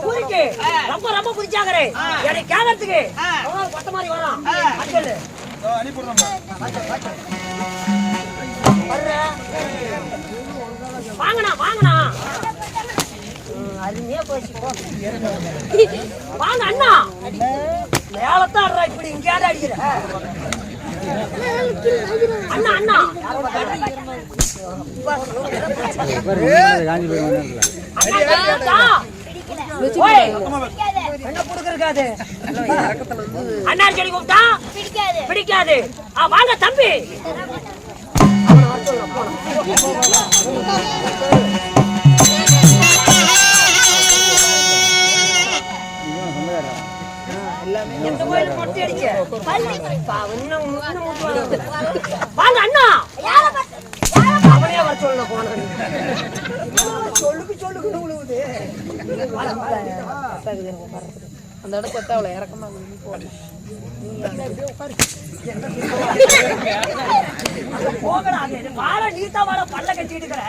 ஊருக்கு ரொம்ப ரொம்ப புடிச்சாங்கறே என்னை கேக்கிறதுக்கு கொத்த மாதிரி வரான் அஞ்சல் வாங்கண்ணா வாங்கண்ணா அருமையா போச்சு வாங்க அண்ணா மேலத்தான் ஆடுறா இப்படி இங்கே அடிக்கிற அண்ணா அண்ணா அண்ணா செடி கூப்பிட்டா பிடிக்காது வாங்க தம்பி வாங்க அண்ணா அவனே வர சொல்ல போன சொல்லுக்கு அந்த இடம் கொத்த அவ்வளவு இறக்கமா போகடா நீ தான் பல்ல கட்டிட்டு இருக்கிற